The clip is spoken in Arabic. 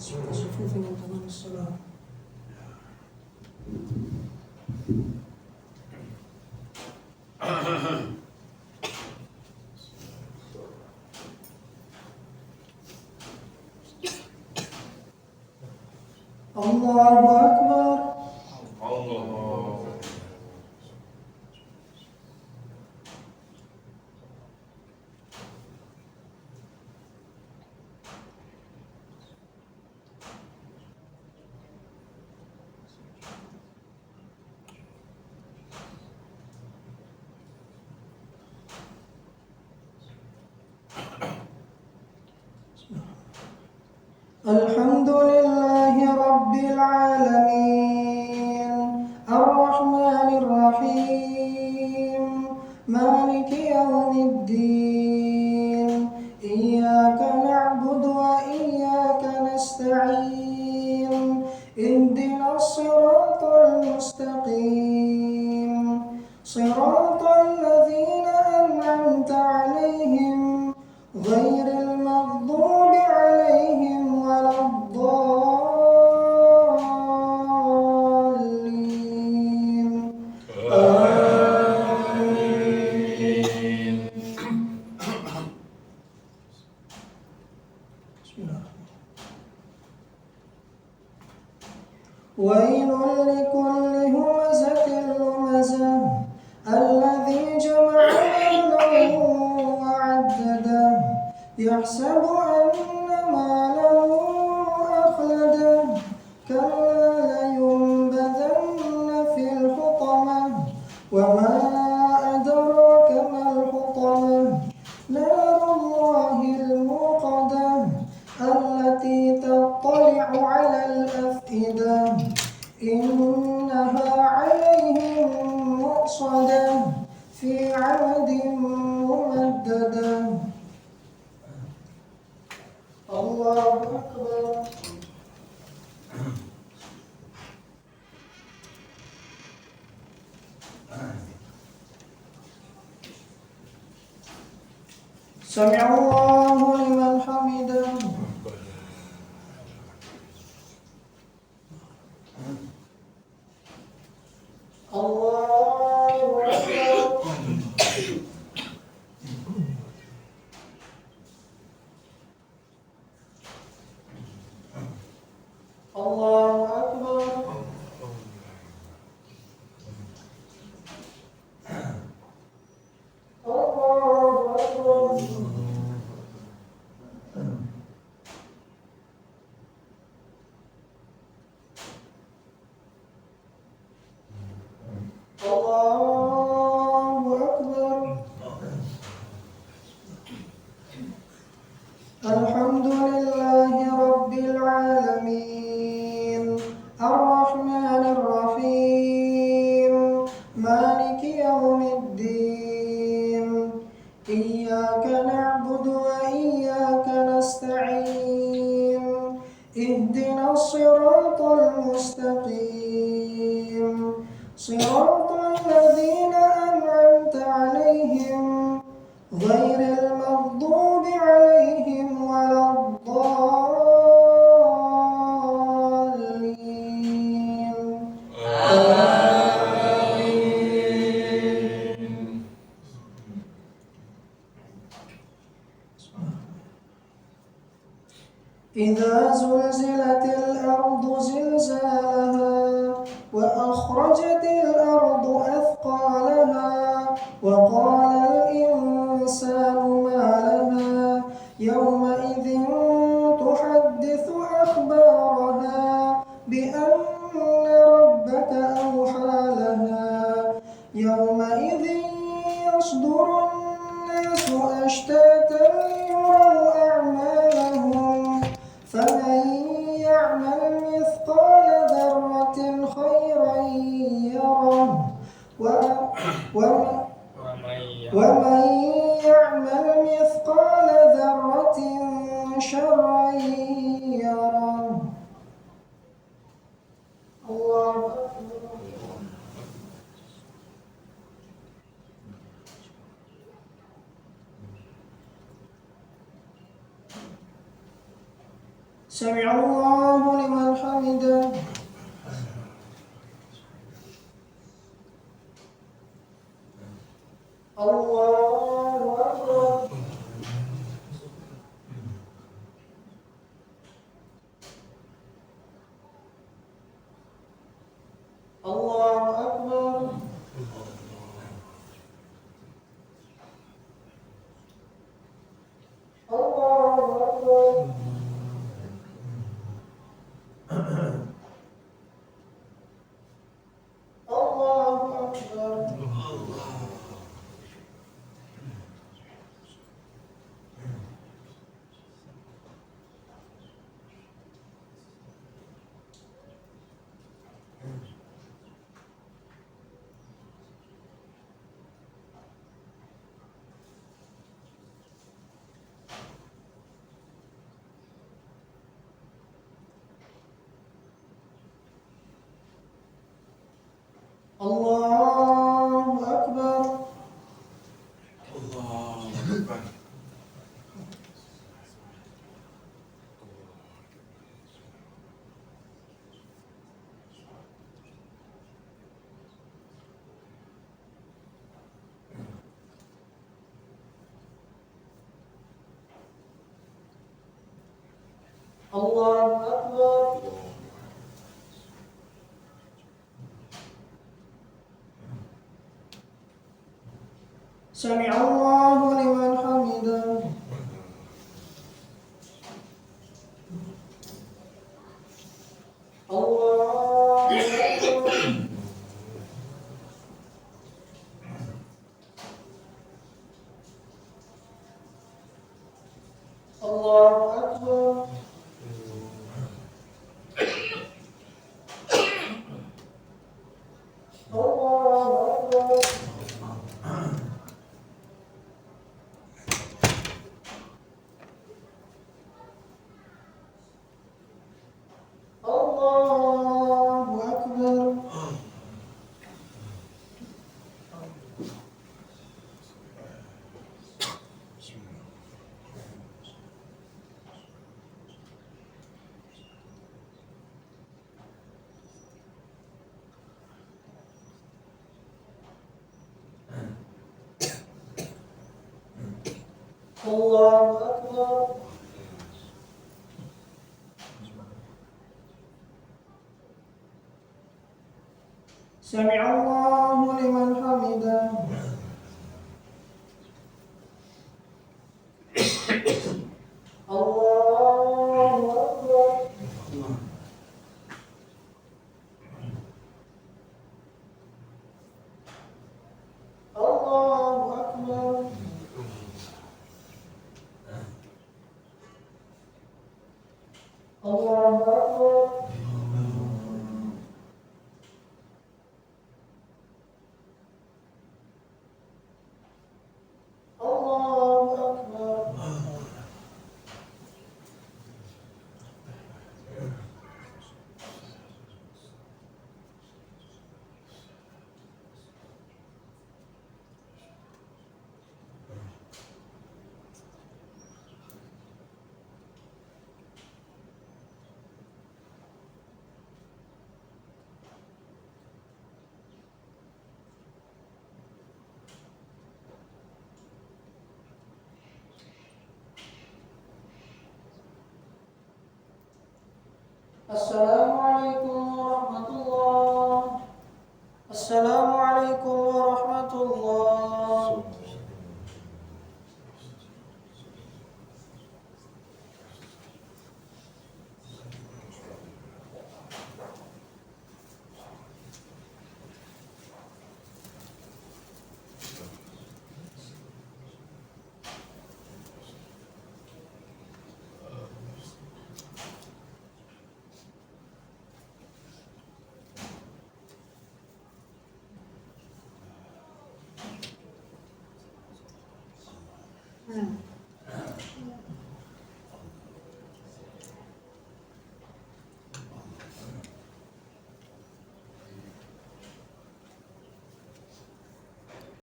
صفوف من تمام الصلاة. الله أكبر. الله. الحمد لله رب العالمين الرحمن الرحيم مالك يوم الدين إياك نعبد وإياك نستعين اهدنا الصراط المستقيم صراط الذين أنعمت عليهم غير المغضوب عليهم ولا الضالين آمين. بسم الله. ويل لكل همزة لمزة الذي جمع ماله وعدده يحسب أن ماله أخلده كلا لينبذن في الحطمة وما أدراك ما الحطمة نار الله الموقدة التي تطلع على الأفئدة إنها عليهم مؤصدة في عمد ممددة. الله أكبر. سمع الله لمن حمده. الله أكبر. الله أكبر. الله أكبر. الله أكبر. الحمد لله رب العالمين الرحمن الرحيم مالك يوم الدين إياك نعبد وإياك نستعين اهدنا الصراط المستقيم صراط الذين أنعمت عليهم غير المغضوب عليهم ولا الضالين آمين. إذا زلزلت الأرض زلزالها وأخرجت الأرض أثقالها وقال الإنسان ما لها يومئذ تحدث أخبارها بأن ربك أوحى لها يومئذ يصدر الناس أشتاتا ليروا أعمالهم فمن يعمل مثقال ذرة خيرا يره ومن يعمل مثقال ذرة شرا يره. الله أكبر. سمع الله لمن حمده. الله أكبر. الله أكبر. الله أكبر. الله أكبر. الله أكبر. الله أكبر. الله أكبر. سمع الله لمن حمده. الله أكبر. الله أكبر. الله أكبر. الله أكبر. الله أكبر. سمع الله لمن حمده. الله أكبر. الله أكبر. الله أكبر. الله أكبر. السلام عليكم ورحمة الله. السلام عليكم ورحمة الله. Hmm.